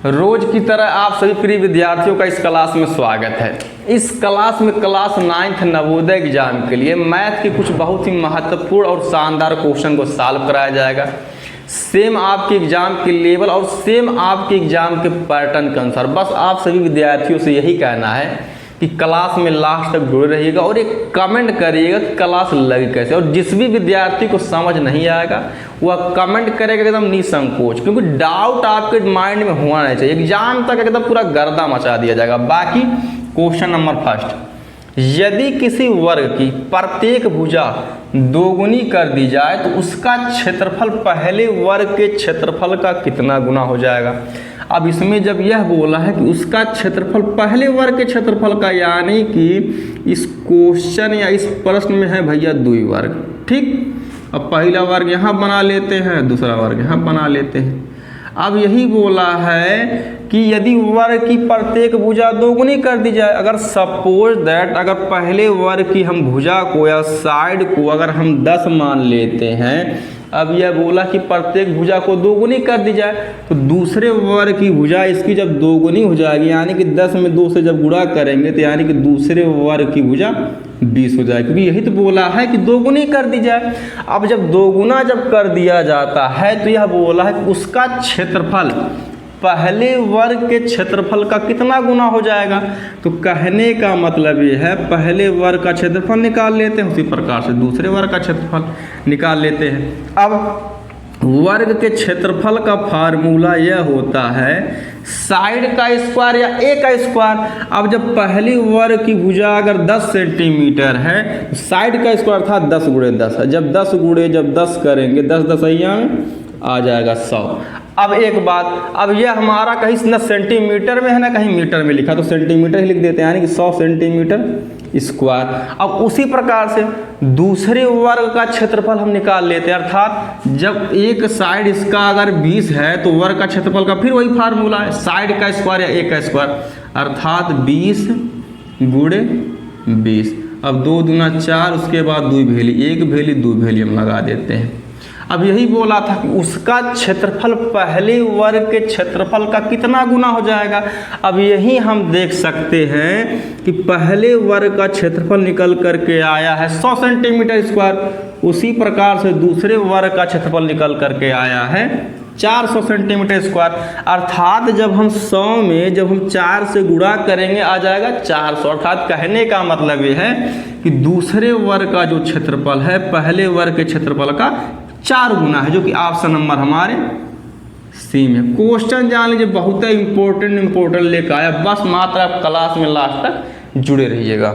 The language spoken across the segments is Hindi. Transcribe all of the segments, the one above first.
रोज की तरह आप सभी प्रिय विद्यार्थियों का इस क्लास में स्वागत है। इस क्लास में क्लास 9th नवोदय एग्जाम के लिए मैथ के कुछ बहुत ही महत्वपूर्ण और शानदार क्वेश्चन को सॉल्व कराया जाएगा। सेम आपके एग्जाम के लेवल और सेम आपके एग्जाम के पैटर्न के अनुसार। बस आप सभी विद्यार्थियों से यही कहना है कि क्लास में लास्ट तक जुड़े रहिएगा और एक कमेंट करिएगा कि क्लास लगी कैसे। और जिस भी विद्यार्थी को समझ नहीं आएगा वह कमेंट करेगा एकदम निसंकोच, क्योंकि डाउट आपके माइंड में होना नहीं चाहिए। एग्जाम तक एकदम पूरा गर्दा मचा दिया जाएगा। बाकी क्वेश्चन नंबर फर्स्ट, यदि किसी वर्ग की प्रत्येक भुजा दोगुनी कर दी जाए तो उसका क्षेत्रफल पहले वर्ग के क्षेत्रफल का कितना गुना हो जाएगा। अब इसमें जब यह बोला है कि उसका क्षेत्रफल पहले वर्ग के क्षेत्रफल का, यानी कि इस क्वेश्चन या इस प्रश्न में है भैया द्वि वर्ग, ठीक। अब पहला वर्ग यहाँ बना लेते हैं, दूसरा वर्ग यहाँ बना लेते हैं। अब यही बोला है कि यदि वर्ग की प्रत्येक भुजा दोगुनी कर दी जाए, अगर सपोज दैट अगर पहले वर्ग की हम भुजा को या साइड को अगर हम 10 मान लेते हैं, अब यह बोला कि प्रत्येक भुजा को दोगुनी कर दी जाए, तो दूसरे वर्ग की भुजा इसकी जब दोगुनी हो जाएगी, यानी कि 10 में 2 से जब गुणा करेंगे तो यानी कि दूसरे वर्ग की भुजा 20 हो जाएगी, क्योंकि यही तो बोला है कि दोगुनी कर दी जाए। अब जब दोगुना जब कर दिया जाता है तो यह बोला है कि उसका क्षेत्रफल पहले वर्ग के क्षेत्रफल का कितना गुना हो जाएगा। तो कहने का मतलब ये है पहले वर्ग का क्षेत्रफल निकाल लेते हैं, उसी प्रकार से दूसरे वर्ग का क्षेत्रफल निकाल लेते हैं। अब वर्ग के क्षेत्रफल का फार्मूला यह होता है साइड का स्क्वायर या ए का स्क्वायर। अब जब पहली वर्ग की भुजा अगर 10 सेंटीमीटर है तो साइड का स्क्वायर था 10 गुणे 10 है। जब 10 गुणे जब 10 करेंगे 10 10 आ जाएगा 100। अब एक बात, अब यह हमारा कहीं न सेंटीमीटर में है ना कहीं मीटर में लिखा, तो सेंटीमीटर ही लिख देते हैं, यानी कि 100 सेंटीमीटर स्क्वायर। अब उसी प्रकार से दूसरे वर्ग का क्षेत्रफल हम निकाल लेते हैं, अर्थात जब एक साइड इसका अगर 20 है तो वर्ग का क्षेत्रफल का फिर वही फार्मूला है साइड का स्क्वायर या ए का स्क्वायर, अर्थात 20 गुणे 20। अब 2 दूना 4, उसके बाद 2 भेली 1 भेली 2 भेली हम लगा देते हैं। अब यही बोला था कि उसका क्षेत्रफल पहले वर्ग के क्षेत्रफल का कितना गुना हो जाएगा। अब यही हम देख सकते हैं कि पहले वर्ग का क्षेत्रफल निकल करके आया है 100 सेंटीमीटर स्क्वायर, उसी प्रकार से दूसरे वर्ग का क्षेत्रफल निकल करके आया है 400 सेंटीमीटर स्क्वायर। अर्थात जब हम 100 में जब हम 4 से गुणा करेंगे आ जाएगा 400। अर्थात कहने का मतलब ये है कि दूसरे वर्ग का जो क्षेत्रफल है पहले वर्ग के क्षेत्रफल का 4 गुना है, जो कि ऑप्शन नंबर हमारे सी में। क्वेश्चन जान लीजिए बहुत ही इंपॉर्टेंट लेकर आया, बस मात्र आप क्लास में लास्ट तक जुड़े रहिएगा।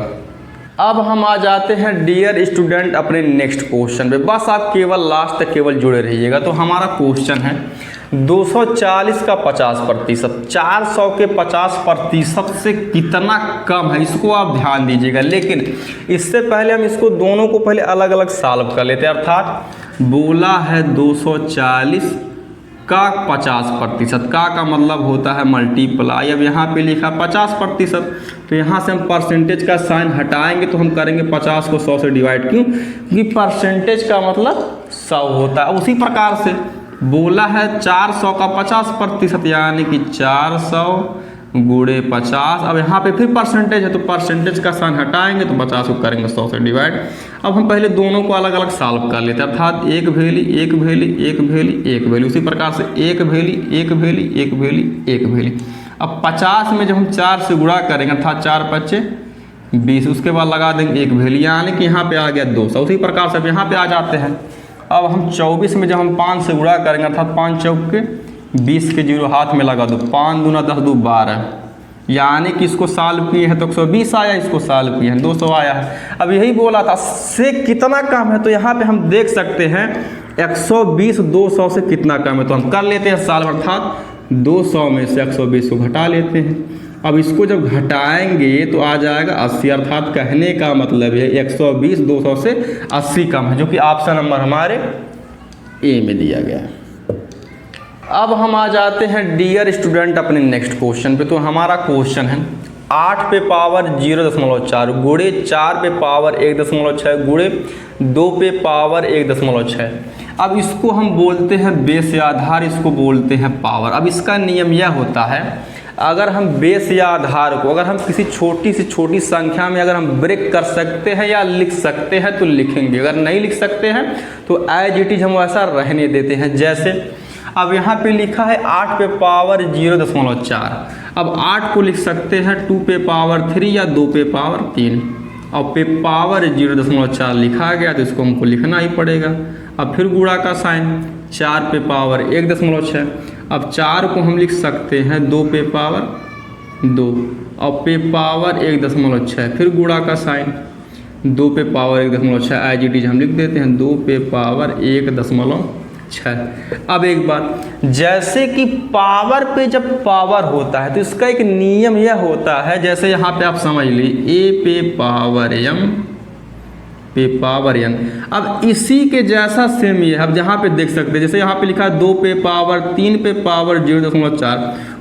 अब हम आ जाते हैं डियर स्टूडेंट अपने नेक्स्ट क्वेश्चन पे, बस आप केवल लास्ट तक केवल जुड़े रहिएगा। तो हमारा क्वेश्चन है 240 का 50%, 400 के 50% से कितना कम है, इसको आप ध्यान दीजिएगा। लेकिन इससे पहले हम इसको दोनों को पहले अलग अलग सॉल्व कर लेते हैं। अर्थात बोला है 240 का 50%, का मतलब होता है मल्टीप्लाई। अब यहाँ पे लिखा 50%, तो यहाँ से हम परसेंटेज का साइन हटाएंगे तो हम करेंगे 50 को 100 से डिवाइड। क्यों? क्योंकि परसेंटेज का मतलब 100 होता है। उसी प्रकार से बोला है 400 का 50%, यानी कि 400 गुणे 50। अब यहाँ पे फिर परसेंटेज है तो परसेंटेज का साइन हटाएंगे तो 50 को करेंगे 100 से डिवाइड। अब हम पहले दोनों को अलग अलग सॉल्व कर लेते हैं। अर्थात 1 भेली 1 भेली 1 भेली 1 भेली, उसी प्रकार से 1 भेली 1 भेली 1 भेली 1 भेली। अब 50 में जब हम 4 से गुणा करेंगे अर्थात 4 5 20, उसके बाद लगा देंगे 1 भेली, यानी कि यहाँ पे आ गया 200। उसी प्रकार से अब यहाँ पे आ जाते हैं। अब हम 24 में जब हम 5 से गुणा करेंगे अर्थात 5 चौक के 20 के 0 हाथ में लगा दो, 5 दूना 10 2 12, यानी कि इसको सॉल्व किए हैं तो 120 आया, इसको सॉल्व किए हैं 200 आया है। अब यही बोला था से कितना कम है, तो यहाँ पे हम देख सकते हैं 120 200 से कितना कम है, तो हम कर लेते हैं सॉल्व। अर्थात 200 में से 120 को घटा लेते हैं। अब इसको जब घटाएंगे तो आ जाएगा 80। अर्थात कहने का मतलब है 120 200 से 80 कम है, जो कि ऑप्शन नंबर हमारे ए में दिया गया है। अब हम आ जाते हैं डियर स्टूडेंट अपने नेक्स्ट क्वेश्चन पे। तो हमारा क्वेश्चन है 8 पे पावर 0.4 गुणे 4 पे पावर 1.6 गुणे 2 पे पावर 1.6। अब इसको हम बोलते हैं बेस या आधार, इसको बोलते हैं पावर। अब इसका नियम यह होता है, अगर हम बेस या आधार को अगर हम किसी छोटी से छोटी संख्या में अगर हम ब्रेक कर सकते हैं या लिख सकते हैं तो लिखेंगे, अगर नहीं लिख सकते हैं तो एज इट इज हम वैसा रहने देते हैं। जैसे अब यहाँ पे लिखा है 8 पे पावर 0.4, अब 8 को लिख सकते हैं 2 पे पावर 3 या 2 पे पावर 3, अब पे पावर 0.4 लिखा गया तो इसको हमको लिखना ही पड़ेगा। अब फिर गुणा का साइन 4 पे पावर 1.6, अब 4 को हम लिख सकते हैं 2 पे पावर 2 और पे पावर 1.6, फिर गुणा का साइन 2 पे पावर 1.6 एज इट इज हम लिख देते हैं 2 पे पावर 1.6। अब एक बात, जैसे कि पावर पे जब पावर होता है तो इसका एक नियम यह होता है, जैसे यहाँ पे आप समझ लीजिए ए पे पावर m पे पावर n। अब इसी के जैसा सेम ये, अब जहाँ पे देख सकते हैं जैसे यहाँ पे लिखा है 2 पे पावर 3 पे पावर 0.4,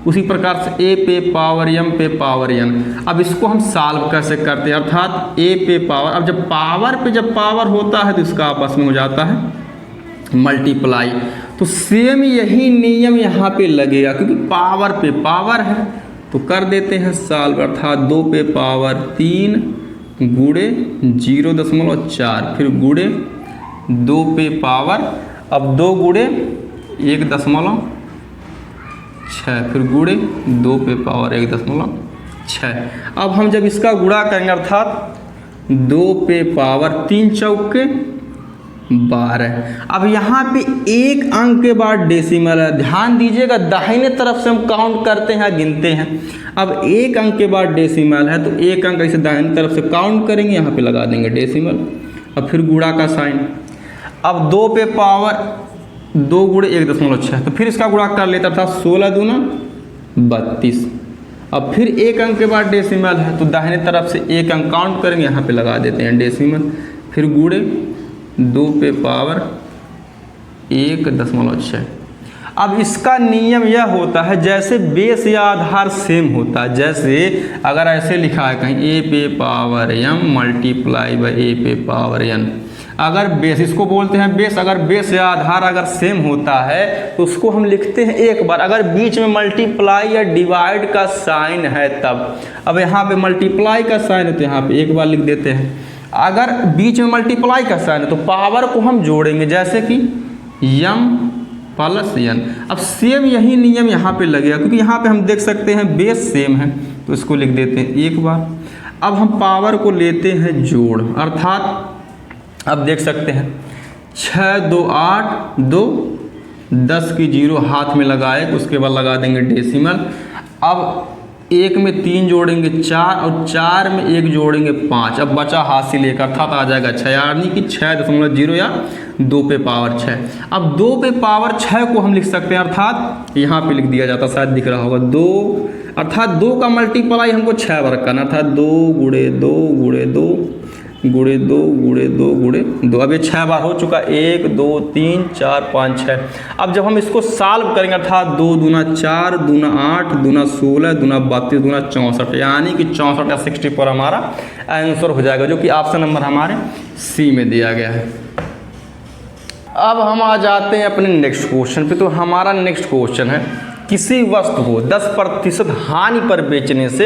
उसी प्रकार से ए पे पावर m पे पावर n। अब इसको हम सॉल्व कैसे करते हैं, अर्थात ए पे पावर, अब जब पावर पे जब पावर होता है तो इसका आपस में हो जाता है मल्टीप्लाई, तो सेम यही नियम यहाँ पे लगेगा क्योंकि पावर पे पावर है। तो कर देते हैं सॉल्व, अर्थात 2 पे पावर 3 गुणे 0.4 फिर गुणे 2 पे पावर, अब 2 गुणे 1.6 फिर गुणे 2 पे पावर 1.6। अब हम जब इसका गुणा करेंगे अर्थात 2 पे पावर 3 चौके 12, अब यहाँ पे एक अंक के बाद डेसिमल है, ध्यान दीजिएगा दाहिने तरफ से हम काउंट करते हैं गिनते हैं। अब एक अंक के बाद डेसिमल है तो एक अंक ऐसे दाहिने तरफ से काउंट करेंगे, यहाँ पे लगा देंगे डेसिमल, अब फिर गुणा का साइन, अब 2 पे पावर 2 गुणे 1.6 तो फिर इसका गुणा कर लेता था 16 दूना 32। अब फिर एक अंक के बाद डेसिमल है तो दाहिने तरफ से एक अंक काउंट करेंगे, यहाँ पे लगा देते हैं डेसिमल, फिर गुणे 2 पे पावर 1.6। अब इसका नियम यह होता है, जैसे बेस या आधार सेम होता है, जैसे अगर ऐसे लिखा है कहीं ए पे पावर m मल्टीप्लाई बाई ए पे पावर n, अगर बेस, इसको बोलते हैं बेस, अगर बेस या आधार अगर सेम होता है तो उसको हम लिखते हैं एक बार, अगर बीच में मल्टीप्लाई या डिवाइड का साइन है तब। अब यहाँ पे मल्टीप्लाई का साइन है तो यहाँ पे एक बार लिख देते हैं, अगर बीच में मल्टीप्लाई का साइन है तो पावर को हम जोड़ेंगे, जैसे कि m प्लस n। अब सेम यही नियम यहाँ पे लगेगा क्योंकि यहाँ पे हम देख सकते हैं बेस सेम है तो इसको लिख देते हैं एक बार। अब हम पावर को लेते हैं जोड़, अर्थात अब देख सकते हैं 6 2 8 2 10 की 0 हाथ में लगाए, उसके बाद लगा देंगे डेसिमल। अब 1 में 3 जोड़ेंगे 4 और 4 में 1 जोड़ेंगे 5, अब बचा हासिल एक, अर्थात आ जाएगा 6, यानी कि 6.0 या 2 पे पावर 6। अब 2 पे पावर 6 को हम लिख सकते हैं, अर्थात यहाँ पे लिख दिया जाता, शायद दिख रहा होगा 2, अर्थात 2 का मल्टीप्लाई हमको 6 बार करना, अर्थात 2 गुणे 2 गुणे 2 गुणे 2 गुणे 2 गुणे 2। अब ये 6 बार हो चुका, 1 2 3 4 5 6। अब जब हम इसको सॉल्व करेंगे अर्थात 2 दूना 4 दूना 8 दूना 16 दूना 32 दूना 64, यानी कि 64 या 64 हमारा आंसर हो जाएगा, जो कि ऑप्शन नंबर हमारे सी में दिया गया है। अब हम आ जाते हैं अपने नेक्स्ट क्वेश्चन पे। तो हमारा नेक्स्ट क्वेश्चन है, किसी वस्तु को 10% हानि पर बेचने से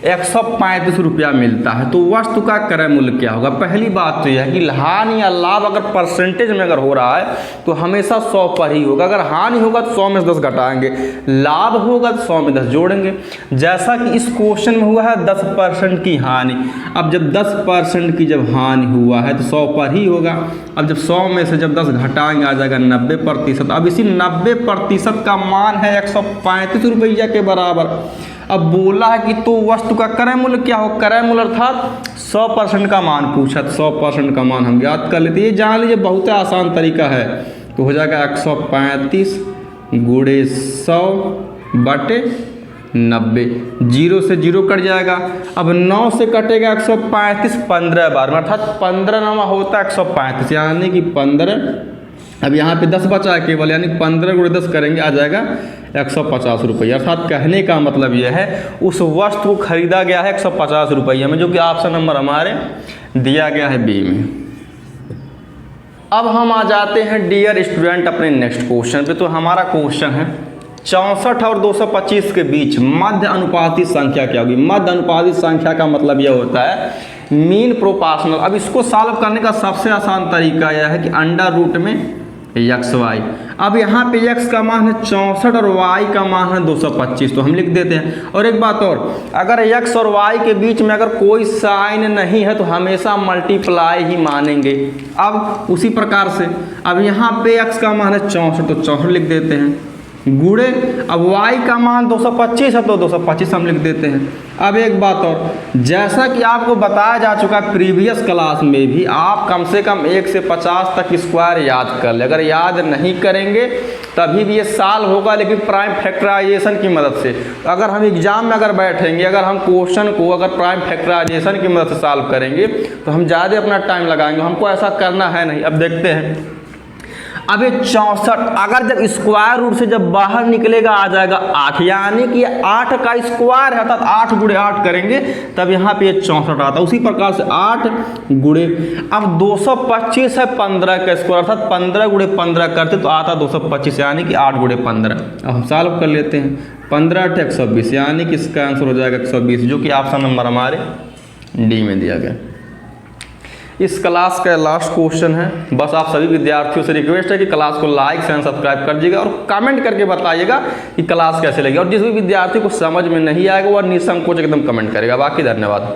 135 रुपया मिलता है तो वस्तु का क्रय मूल्य क्या होगा। पहली बात तो यह है कि हानि या लाभ अगर परसेंटेज में अगर हो रहा है तो हमेशा 100 पर ही होगा, अगर हानि होगा तो 100 में 10 घटाएंगे, लाभ होगा तो 100 में 10 जोड़ेंगे। जैसा कि इस क्वेश्चन में हुआ है 10% की हानि, अब जब 10% की जब हानि हुआ है तो 100 पर ही होगा। अब जब 100 में से जब 10 घटाएंगे आ जाएगा 90%। अब इसी 90% का मान है 135 रुपया के बराबर। अब बोला है कि तो वस्तु का क्रय मूल्य क्या हो, क्रय मूल्य अर्थात 100% का मान पूछा, तो 100% का मान हम याद कर लेते हैं। ये जान लीजिए बहुत आसान तरीका है, तो हो जाएगा 135 गुणे 100 बटे 90, 0 से 0 कट जाएगा। अब 9 से कटेगा 135 15 बार में, अर्थात 15 नामा होता है 135, यानी कि 15। अब यहाँ पे 10 बचा है केवल, यानी 15 गुणे 10 करेंगे आ जाएगा 150 रुपये। अर्थात कहने का मतलब यह है उस वस्तु को खरीदा गया है 150 रुपये में, जो कि ऑप्शन नंबर हमारे दिया गया है बी में। अब हम आ जाते हैं डियर स्टूडेंट अपने नेक्स्ट क्वेश्चन पे। तो हमारा क्वेश्चन है 64 और 225 के बीच मध्य अनुपाती संख्या क्या होगी। मध्य अनुपाती संख्या का मतलब यह होता है मीन प्रोपोर्शनल। अब इसको सॉल्व करने का सबसे आसान तरीका यह है कि अंडर रूट में एक्स वाई। अब यहाँ पे x का मान है 64 और y का मान है 225, तो हम लिख देते हैं। और एक बात और, अगर x और y के बीच में अगर कोई साइन नहीं है तो हमेशा मल्टीप्लाई ही मानेंगे। अब उसी प्रकार से अब यहाँ पे x का मान है 64, तो 64 लिख देते हैं, गुणे अब y का मान 225 है तो 225 हम लिख देते हैं। अब एक बात और, जैसा कि आपको बताया जा चुका है प्रीवियस क्लास में भी, आप कम से कम 1 से 50 तक स्क्वायर याद कर ले। अगर याद नहीं करेंगे तभी भी ये साल होगा, लेकिन प्राइम फैक्टराइजेशन की मदद से। अगर हम एग्जाम में अगर बैठेंगे, अगर हम क्वेश्चन को अगर प्राइम फैक्टराइजेशन की मदद से सॉल्व करेंगे तो हम ज़्यादा अपना टाइम लगाएंगे, हमको ऐसा करना है नहीं। अब देखते हैं, अब ये 64 अगर जब स्क्वायर रूट से जब बाहर निकलेगा आ जाएगा 8, यानी कि 8 का स्क्वायर है, अर्थात 8 गुणे 8 करेंगे तब यहाँ पे 64 आता है। उसी प्रकार से 8 गुणे, अब 225 है 15 का स्क्वायर, अर्थात 15 गुणे 15 करते तो आता 225, यानी कि 8 गुणे 15। अब हम सॉल्व कर लेते हैं, 15 × 120 यानी कि इसका आंसर हो जाएगा 120, जो कि ऑप्शन नंबर हमारे डी में दिया गया। इस क्लास का लास्ट क्वेश्चन है। बस आप सभी विद्यार्थियों से रिक्वेस्ट है कि क्लास को लाइक एंड सब्सक्राइब कर दीजिएगा और कमेंट करके बताइएगा कि क्लास कैसे लगी। और जिस भी विद्यार्थी को समझ में नहीं आएगा वह निसंकोच एकदम कमेंट करेगा। बाकी धन्यवाद।